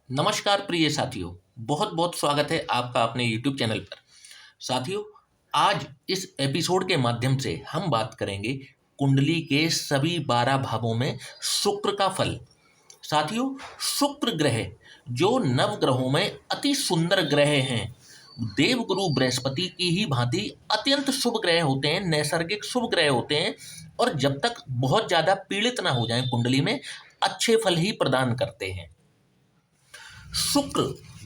नमस्कार प्रिय साथियों। बहुत बहुत स्वागत है आपका अपने YouTube चैनल पर। साथियों, आज इस एपिसोड के माध्यम से हम बात करेंगे कुंडली के सभी 12 भावों में शुक्र का फल। साथियों, शुक्र ग्रह जो नव ग्रहों में अति सुंदर ग्रह हैं, देवगुरु बृहस्पति की ही भांति अत्यंत शुभ ग्रह होते हैं, नैसर्गिक शुभ ग्रह होते हैं और जब तक बहुत ज़्यादा पीड़ित ना हो जाएं कुंडली में, अच्छे फल ही प्रदान करते हैं। शुक्र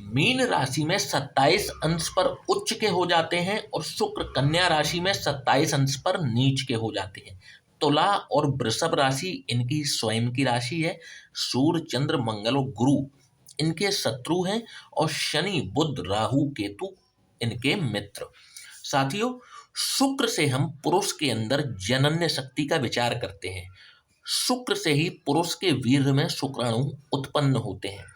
मीन राशि में 27 अंश पर उच्च के हो जाते हैं और शुक्र कन्या राशि में 27 अंश पर नीच के हो जाते हैं। तुला और वृषभ राशि इनकी स्वयं की राशि है। सूर्य, चंद्र, मंगल और गुरु इनके शत्रु हैं और शनि, बुध, राहु, केतु इनके मित्र। साथियों, शुक्र से हम पुरुष के अंदर जनन्य शक्ति का विचार करते हैं। शुक्र से ही पुरुष के वीर्य में शुक्राणु उत्पन्न होते हैं।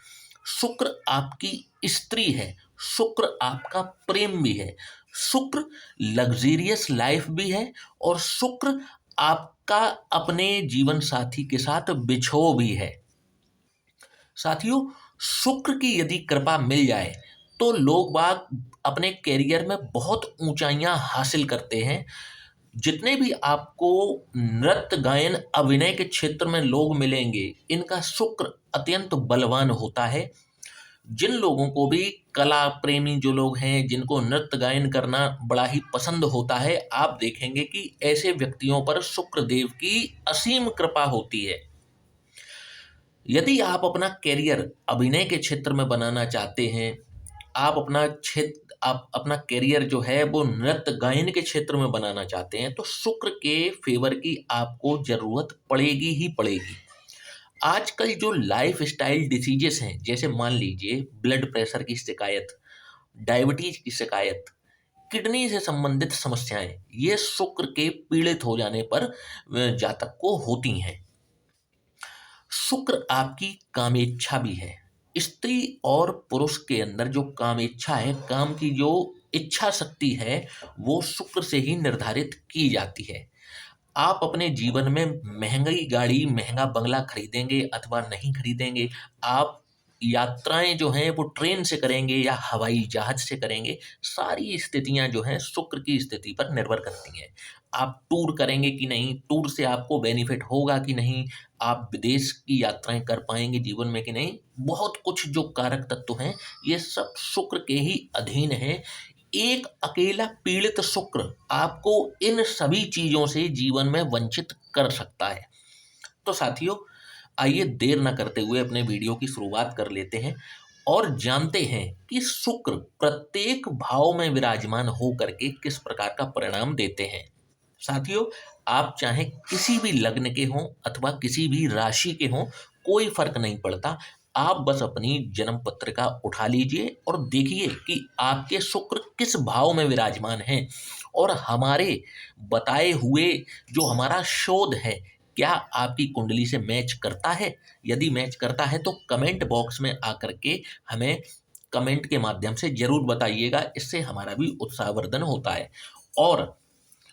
शुक्र आपकी स्त्री है, शुक्र आपका प्रेम भी है, शुक्र लग्जीरियस लाइफ भी है और शुक्र आपका अपने जीवन साथी के साथ बिछो भी है। साथियों, शुक्र की यदि कृपा मिल जाए तो लोग बाग अपने करियर में बहुत ऊंचाइयां हासिल करते हैं। जितने भी आपको नृत्य, गायन, अभिनय के क्षेत्र में लोग मिलेंगे, इनका शुक्र अत्यंत बलवान होता है। जिन लोगों को भी कला प्रेमी जो लोग हैं, जिनको नृत्य गायन करना बड़ा ही पसंद होता है, आप देखेंगे कि ऐसे व्यक्तियों पर शुक्र देव की असीम कृपा होती है। यदि आप अपना करियर अभिनय के क्षेत्र में बनाना चाहते हैं, आप अपना करियर जो है वो नृत्य गायन के क्षेत्र में बनाना चाहते हैं, तो शुक्र के फेवर की आपको जरूरत पड़ेगी ही पड़ेगी। आजकल जो लाइफ स्टाइल डिसीजेस हैं, जैसे मान लीजिए ब्लड प्रेशर की शिकायत, डायबिटीज की शिकायत, किडनी से संबंधित समस्याएं, ये शुक्र के पीड़ित हो जाने पर जातक को होती हैं। शुक्र आपकी कामेच्छा भी है। स्त्री और पुरुष के अंदर जो कामेच्छा है, काम की जो इच्छा शक्ति है, वो शुक्र से ही निर्धारित की जाती है। आप अपने जीवन में महंगी गाड़ी, महंगा बंगला खरीदेंगे अथवा नहीं खरीदेंगे, आप यात्राएं जो हैं वो ट्रेन से करेंगे या हवाई जहाज से करेंगे, सारी स्थितियां जो हैं शुक्र की स्थिति पर निर्भर करती हैं। आप टूर करेंगे कि नहीं, टूर से आपको बेनिफिट होगा कि नहीं, आप विदेश की यात्राएं कर पाएंगे जीवन में कि नहीं, बहुत कुछ जो कारक तत्व हैं, ये सब शुक्र के ही अधीन है। एक अकेला पीड़ित शुक्र आपको इन सभी चीजों से जीवन में वंचित कर सकता है। तो साथियों, आइए देर न करते हुए अपने वीडियो की शुरुआत कर लेते हैं और जानते हैं कि शुक्र प्रत्येक भाव में विराजमान हो करके किस प्रकार का परिणाम देते हैं। साथियों, आप चाहे किसी भी लग्न के हों अथवा किसी भी राशि के हों, कोई फर्क नहीं पड़ता। आप बस अपनी जन्म पत्रिका उठा लीजिए और देखिए कि आपके शुक्र किस भाव में विराजमान हैं और हमारे बताए हुए जो हमारा शोध है, क्या आपकी कुंडली से मैच करता है। यदि मैच करता है तो कमेंट बॉक्स में आकर के हमें कमेंट के माध्यम से जरूर बताइएगा, इससे हमारा भी उत्साहवर्धन होता है। और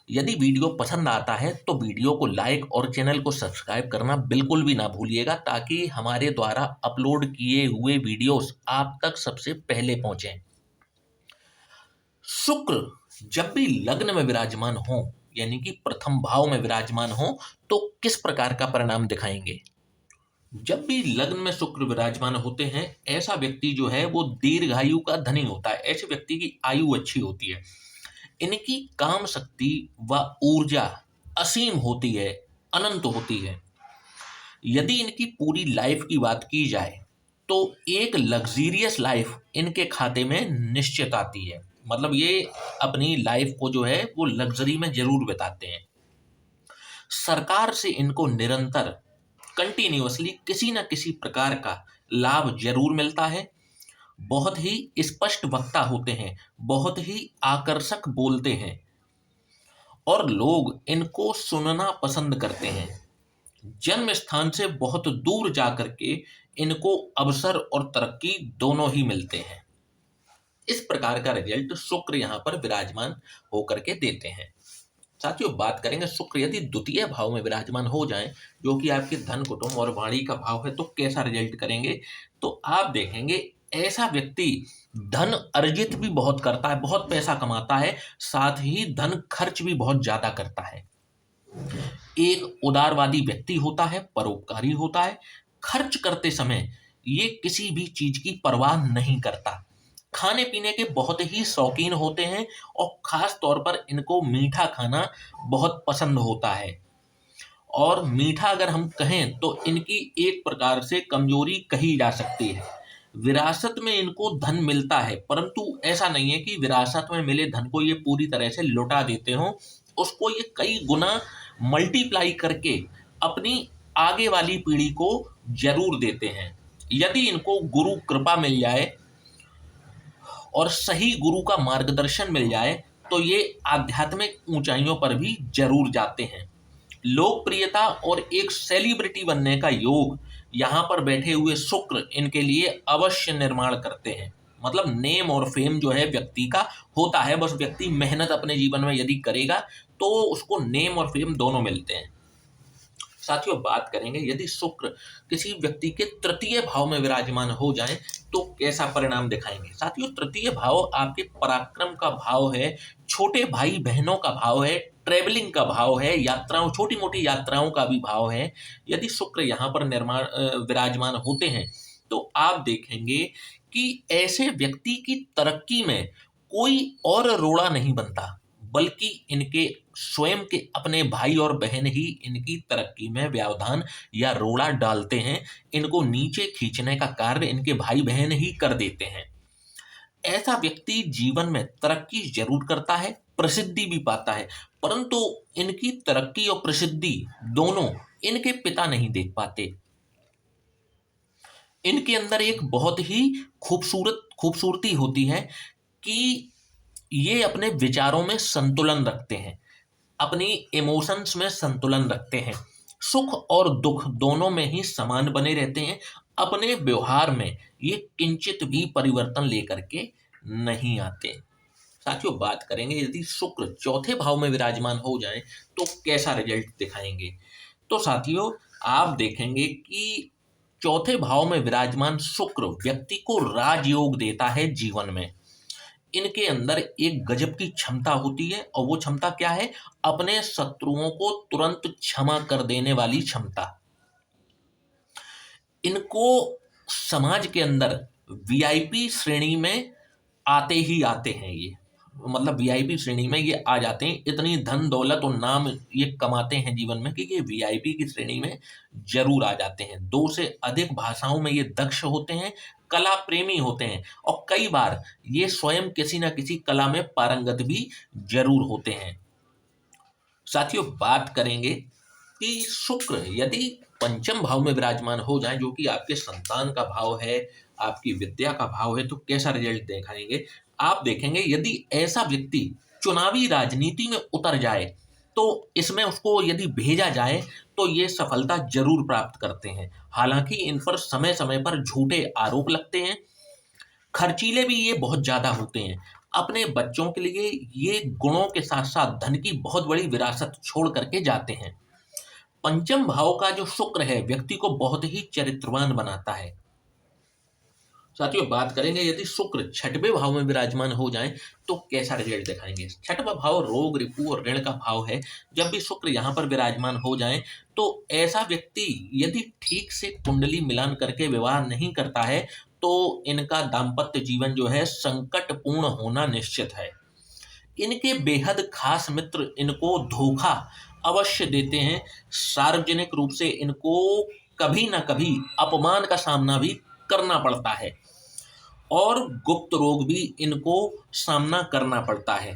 यदि वीडियो पसंद आता है तो वीडियो को लाइक और चैनल को सब्सक्राइब करना बिल्कुल भी ना भूलिएगा, ताकि हमारे द्वारा अपलोड किए हुए वीडियोस आप तक सबसे पहले पहुंचें। शुक्र जब भी लग्न में विराजमान हो, यानी कि प्रथम भाव में विराजमान हो, तो किस प्रकार का परिणाम दिखाएंगे। जब भी लग्न में शुक्र विराजमान होते हैं, ऐसा व्यक्ति जो है वो दीर्घायु का धनी होता है। ऐसे व्यक्ति की आयु अच्छी होती है। इनकी काम शक्ति व ऊर्जा असीम होती है, अनंत होती है। यदि इनकी पूरी लाइफ की बात की जाए तो एक लग्जीरियस लाइफ इनके खाते में निश्चित आती है। मतलब ये अपनी लाइफ को जो है वो लग्जरी में जरूर बिताते हैं। सरकार से इनको निरंतर कंटिन्यूअसली किसी न किसी प्रकार का लाभ जरूर मिलता है। बहुत ही स्पष्ट वक्ता होते हैं, बहुत ही आकर्षक बोलते हैं और लोग इनको सुनना पसंद करते हैं। जन्म स्थान से बहुत दूर जाकर के इनको अवसर और तरक्की दोनों ही मिलते हैं। इस प्रकार का रिजल्ट शुक्र यहाँ पर विराजमान होकर के देते हैं। साथियों बात करेंगे शुक्र यदि द्वितीय भाव में विराजमान हो जाएं, जो कि आपके धन, कुटुंब और वाणी का भाव है, तो कैसा रिजल्ट करेंगे। तो आप देखेंगे ऐसा व्यक्ति धन अर्जित भी बहुत करता है, बहुत पैसा कमाता है, साथ ही धन खर्च भी बहुत ज्यादा करता है। एक उदारवादी व्यक्ति होता है, परोपकारी होता है, खर्च करते समय ये किसी भी चीज की परवाह नहीं करता। खाने पीने के बहुत ही शौकीन होते हैं और खास तौर पर इनको मीठा खाना बहुत पसंद होता है। और मीठा अगर हम कहें तो इनकी एक प्रकार से कमजोरी कही जा सकती है। विरासत में इनको धन मिलता है, परंतु ऐसा नहीं है कि विरासत में मिले धन को ये पूरी तरह से लुटा देते हो। उसको ये कई गुना मल्टीप्लाई करके अपनी आगे वाली पीढ़ी को जरूर देते हैं। यदि इनको गुरु कृपा मिल जाए और सही गुरु का मार्गदर्शन मिल जाए तो ये आध्यात्मिक ऊंचाइयों पर भी जरूर जाते हैं। लोकप्रियता और एक सेलिब्रिटी बनने का योग यहाँ पर बैठे हुए शुक्र इनके लिए अवश्य निर्माण करते हैं। मतलब नेम और फेम जो है व्यक्ति का होता है, बस व्यक्ति मेहनत अपने जीवन में यदि करेगा तो उसको नेम और फेम दोनों मिलते हैं। साथियों बात करेंगे यदि शुक्र किसी व्यक्ति के तृतीय भाव में विराजमान हो जाए तो कैसा परिणाम दिखाएंगे। साथियों तृतीय भाव आपके पराक्रम का भाव है, छोटे भाई बहनों का भाव है, ट्रेवलिंग का भाव है, यात्राओं, छोटी मोटी यात्राओं का भी भाव है। यदि शुक्र यहाँ पर विराजमान होते हैं तो आप देखेंगे कि ऐसे व्यक्ति की तरक्की में कोई और रोड़ा नहीं बनता, बल्कि इनके स्वयं के अपने भाई और बहन ही इनकी तरक्की में व्यवधान या रोड़ा डालते हैं। इनको नीचे खींचने का कार्य इनके भाई बहन ही कर देते हैं। ऐसा व्यक्ति जीवन में तरक्की जरूर करता है, प्रसिद्धि भी पाता है, परंतु इनकी तरक्की और प्रसिद्धि दोनों इनके पिता नहीं देख पाते। इनके अंदर एक बहुत ही खूबसूरती होती है कि ये अपने विचारों में संतुलन रखते हैं, अपनी इमोशंस में संतुलन रखते हैं, सुख और दुख दोनों में ही समान बने रहते हैं। अपने व्यवहार में ये किंचित भी परिवर्तन लेकर के नहीं आते। साथियों बात करेंगे यदि शुक्र चौथे भाव में विराजमान हो जाए तो कैसा रिजल्ट दिखाएंगे। तो साथियों आप देखेंगे कि चौथे भाव में विराजमान शुक्र व्यक्ति को राजयोग देता है जीवन में। इनके अंदर एक गजब की क्षमता होती है और वो क्षमता क्या है, अपने शत्रुओं को तुरंत क्षमा कर देने वाली क्षमता। इनको समाज के अंदर वीआईपी श्रेणी में आते ही आते हैं ये, मतलब वीआईपी श्रेणी में ये आ जाते हैं। इतनी धन दौलत और नाम ये कमाते हैं जीवन में कि ये वीआईपी की श्रेणी में जरूर आ जाते हैं। 2 से अधिक भाषाओं में ये दक्ष होते हैं, कला प्रेमी होते हैं और कई बार ये स्वयं किसी न किसी कला में पारंगत भी जरूर होते हैं। साथियों बात करेंगे कि शुक्र यदि पंचम भाव में विराजमान हो जाए, जो कि आपके संतान का भाव है, आपकी विद्या का भाव है, तो कैसा रिजल्ट दिखाएंगे। आप देखेंगे यदि ऐसा व्यक्ति चुनावी राजनीति में उतर जाए तो इसमें उसको यदि भेजा जाए तो ये सफलता जरूर प्राप्त करते हैं। हालांकि इन पर समय समय पर झूठे आरोप लगते हैं, खर्चीले भी ये बहुत ज्यादा होते हैं। अपने बच्चों के लिए ये गुणों के साथ साथ धन की बहुत बड़ी विरासत छोड़ करके जाते हैं। पंचम भाव का जो शुक्र है व्यक्ति को बहुत ही चरित्रवान बनाता है। साथियों बात करेंगे यदि शुक्र छठवें भाव में विराजमान हो जाए तो कैसा रिजल्ट दिखाएंगे। छठवां भाव रोग, रिपु और ऋण का भाव है। जब भी शुक्र यहाँ पर विराजमान हो जाए तो ऐसा व्यक्ति यदि ठीक से कुंडली मिलान करके विवाह नहीं करता है तो इनका दाम्पत्य जीवन जो है संकटपूर्ण होना निश्चित है। इनके बेहद खास मित्र इनको धोखा अवश्य देते हैं। सार्वजनिक रूप से इनको कभी ना कभी अपमान का सामना भी करना पड़ता है और गुप्त रोग भी इनको सामना करना पड़ता है।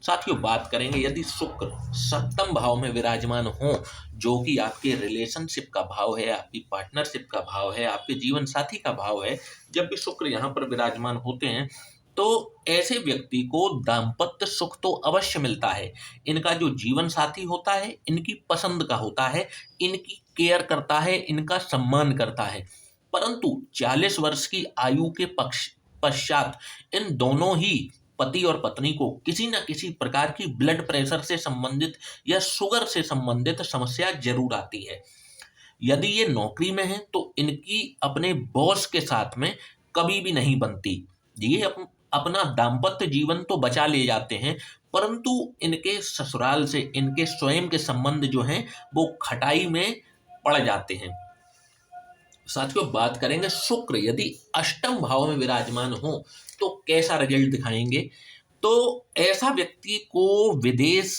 साथियों बात करेंगे यदि शुक्र सप्तम भाव में विराजमान हो, जो कि आपके रिलेशनशिप का भाव है, आपकी पार्टनरशिप का भाव है, आपके जीवन साथी का भाव है। जब भी शुक्र यहाँ पर विराजमान होते हैं तो ऐसे व्यक्ति को दाम्पत्य सुख तो अवश्य मिलता है। इनका जो जीवन साथी होता है इनकी पसंद का होता है, इनकी केयर करता है, इनका सम्मान करता है। परंतु 40 वर्ष की आयु के पश्चात इन दोनों ही पति और पत्नी को किसी न किसी प्रकार की ब्लड प्रेशर से संबंधित या शुगर से संबंधित समस्या जरूर आती है। यदि ये नौकरी में है तो इनकी अपने बॉस के साथ में कभी भी नहीं बनती। ये अपना दाम्पत्य जीवन तो बचा ले जाते हैं, परंतु इनके ससुराल से इनके स्वयं के संबंध जो हैं वो खटाई में पड़ जाते हैं। साथियों, बात करेंगे शुक्र यदि अष्टम भाव में विराजमान हो तो कैसा रिजल्ट दिखाएंगे। तो ऐसा व्यक्ति को विदेश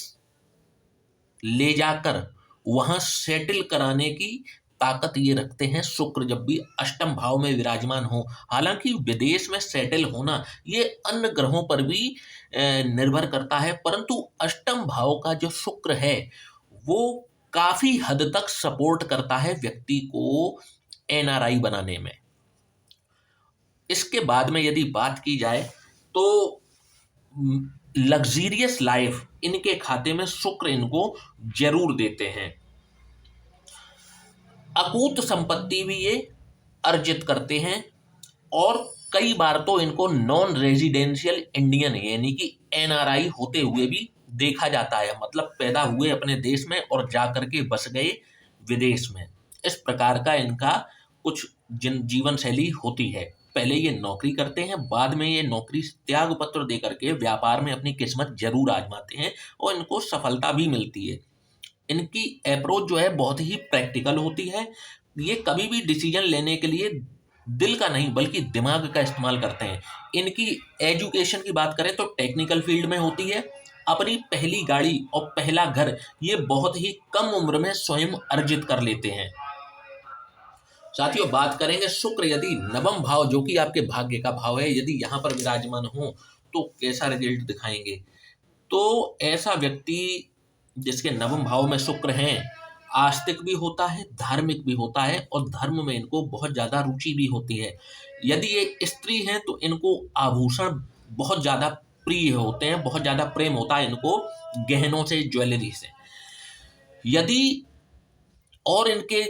ले जाकर वहां सेटल कराने की ताकत ये रखते हैं शुक्र जब भी अष्टम भाव में विराजमान हो। हालांकि विदेश में सेटल होना ये अन्य ग्रहों पर भी निर्भर करता है, परंतु अष्टम भाव का जो शुक्र है वो काफी हद तक सपोर्ट करता है व्यक्ति को एनआरआई बनाने में। इसके बाद में यदि बात की जाए तो लग्जीरियस लाइफ इनके खाते में शुक्र इनको जरूर देते हैं। अकूत संपत्ति भी ये अर्जित करते हैं और कई बार तो इनको नॉन रेजिडेंशियल इंडियन यानी कि एनआरआई होते हुए भी देखा जाता है। मतलब पैदा हुए अपने देश में और जाकर के बस गए विदेश में। इस प्रकार का इनका कुछ जीवन शैली होती है। पहले ये नौकरी करते हैं, बाद में ये नौकरी त्याग पत्र दे करके व्यापार में अपनी किस्मत जरूर आजमाते हैं और इनको सफलता भी मिलती है। इनकी अप्रोच जो है बहुत ही प्रैक्टिकल होती है। ये कभी भी डिसीजन लेने के लिए दिल का नहीं बल्कि दिमाग का इस्तेमाल करते हैं। इनकी एजुकेशन की बात करें तो टेक्निकल फील्ड में होती है। अपनी पहली गाड़ी और पहला घर ये बहुत ही कम उम्र में स्वयं अर्जित कर लेते हैं। साथियों, बात करेंगे शुक्र यदि नवम भाव जो कि आपके भाग्य का भाव है यदि यहाँ पर विराजमान हो तो कैसा रिजल्ट दिखाएंगे। तो ऐसा व्यक्ति जिसके नवम भाव में शुक्र हैं आस्तिक भी होता है, धार्मिक भी होता है और धर्म में इनको बहुत ज्यादा रुचि भी होती है। यदि ये स्त्री हैं तो इनको आभूषण बहुत ज्यादा प्रिय होते हैं, बहुत ज्यादा प्रेम होता है इनको गहनों से, ज्वेलरी से। यदि और इनके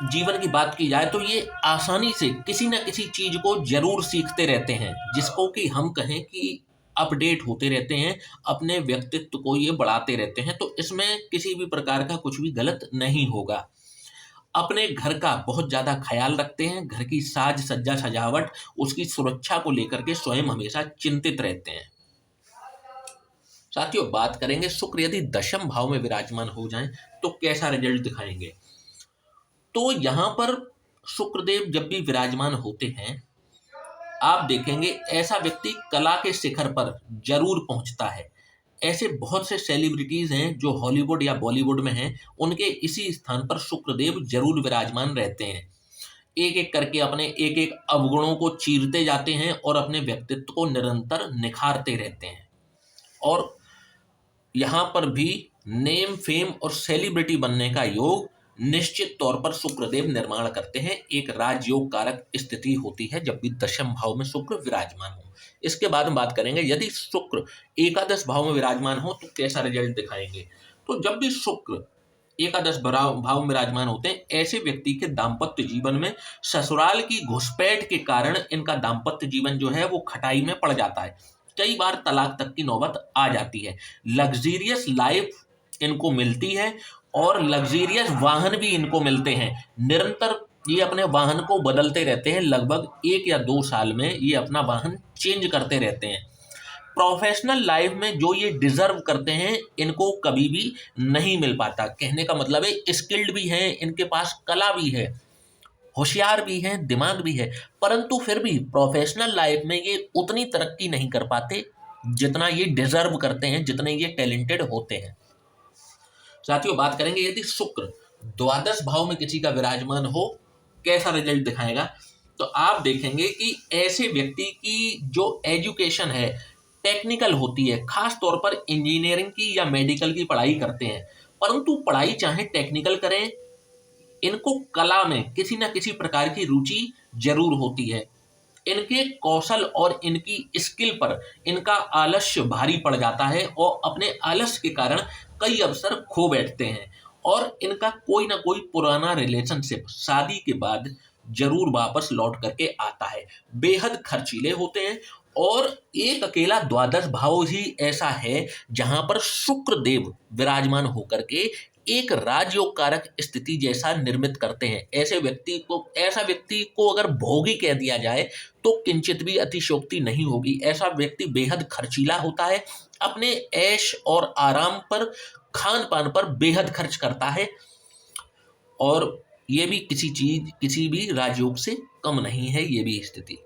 जीवन की बात की जाए तो ये आसानी से किसी न किसी चीज को जरूर सीखते रहते हैं, जिसको कि हम कहें कि अपडेट होते रहते हैं, अपने व्यक्तित्व को ये बढ़ाते रहते हैं। तो इसमें किसी भी प्रकार का कुछ भी गलत नहीं होगा। अपने घर का बहुत ज्यादा ख्याल रखते हैं, घर की साज सज्जा सजावट उसकी सुरक्षा को लेकर के स्वयं हमेशा चिंतित रहते हैं। साथियों, बात करेंगे शुक्र यदि दशम भाव में विराजमान हो जाएं तो कैसा रिजल्ट दिखाएंगे। तो यहां पर शुक्रदेव जब भी विराजमान होते हैं आप देखेंगे ऐसा व्यक्ति कला के शिखर पर जरूर पहुंचता है। ऐसे बहुत से सेलिब्रिटीज हैं जो हॉलीवुड या बॉलीवुड में हैं, उनके इसी स्थान पर शुक्रदेव जरूर विराजमान रहते हैं। एक एक करके अपने एक एक अवगुणों को चीरते जाते हैं और अपने व्यक्तित्व को निरंतर निखारते रहते हैं। और यहाँ पर भी नेम, फेम और सेलिब्रिटी बनने का योग निश्चित तौर पर शुक्रदेव निर्माण करते हैं। एक राजयोग कारक स्थिति होती है जब भी दशम भाव में शुक्र विराजमान हो। इसके बाद हम बात करेंगे यदि शुक्र एकादश भाव में विराजमान हो तो कैसा रिजल्ट दिखाएंगे। तो जब भी शुक्र एकादश भाव में विराजमान होते हैं ऐसे व्यक्ति के दाम्पत्य जीवन में ससुराल की घुसपैठ के कारण इनका दाम्पत्य जीवन जो है वो खटाई में पड़ जाता है। कई बार तलाक तक की नौबत आ जाती है। लग्जीरियस लाइफ इनको मिलती है और लग्जीरियस वाहन भी इनको मिलते हैं। निरंतर ये अपने वाहन को बदलते रहते हैं, लगभग 1 या 2 साल में ये अपना वाहन चेंज करते रहते हैं। प्रोफेशनल लाइफ में जो ये डिजर्व करते हैं इनको कभी भी नहीं मिल पाता। कहने का मतलब है स्किल्ड भी हैं, इनके पास कला भी है, होशियार भी हैं, दिमाग भी है, परंतु फिर भी प्रोफेशनल लाइफ में ये उतनी तरक्की नहीं कर पाते जितना ये डिजर्व करते हैं, जितने ये टैलेंटेड होते हैं। साथियों, बात करेंगे यदि शुक्र द्वादश भाव में किसी का विराजमान हो कैसा रिजल्ट दिखाएगा। तो आप देखेंगे कि ऐसे व्यक्ति की जो एजुकेशन है टेक्निकल होती है, खास तौर पर इंजीनियरिंग की या मेडिकल की पढ़ाई करते हैं, परंतु पढ़ाई चाहे टेक्निकल करें इनको कला में किसी न किसी प्रकार की रुचि जरूर होती है। इनके कौशल और इनकी स्किल पर इनका आलस्य भारी पड़ जाता है और अपने आलस्य के कारण कई अवसर खो बैठते हैं और इनका कोई ना कोई पुराना रिलेशनशिप शादी के बाद जरूर वापस लौट करके आता है। बेहद खर्चीले होते हैं और एक अकेला द्वादश भाव ही ऐसा है जहां पर शुक्र देव विराजमान होकर के एक राजयोग कारक स्थिति जैसा निर्मित करते हैं। ऐसा व्यक्ति को अगर भोगी कह दिया जाए तो किंचित भी अतिशयोक्ति नहीं होगी। ऐसा व्यक्ति बेहद खर्चीला होता है, अपने ऐश और आराम पर, खान पान पर बेहद खर्च करता है, और ये भी किसी भी राजयोग से कम नहीं है ये भी स्थिति।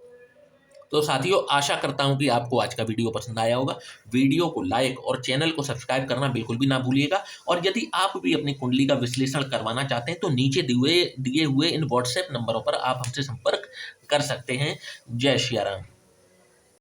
तो साथियों, आशा करता हूं कि आपको आज का वीडियो पसंद आया होगा। वीडियो को लाइक और चैनल को सब्सक्राइब करना बिल्कुल भी ना भूलिएगा। और यदि आप भी अपनी कुंडली का विश्लेषण करवाना चाहते हैं तो नीचे दिए हुए इन व्हाट्सएप नंबरों पर आप हमसे संपर्क कर सकते हैं। जय श्री राम।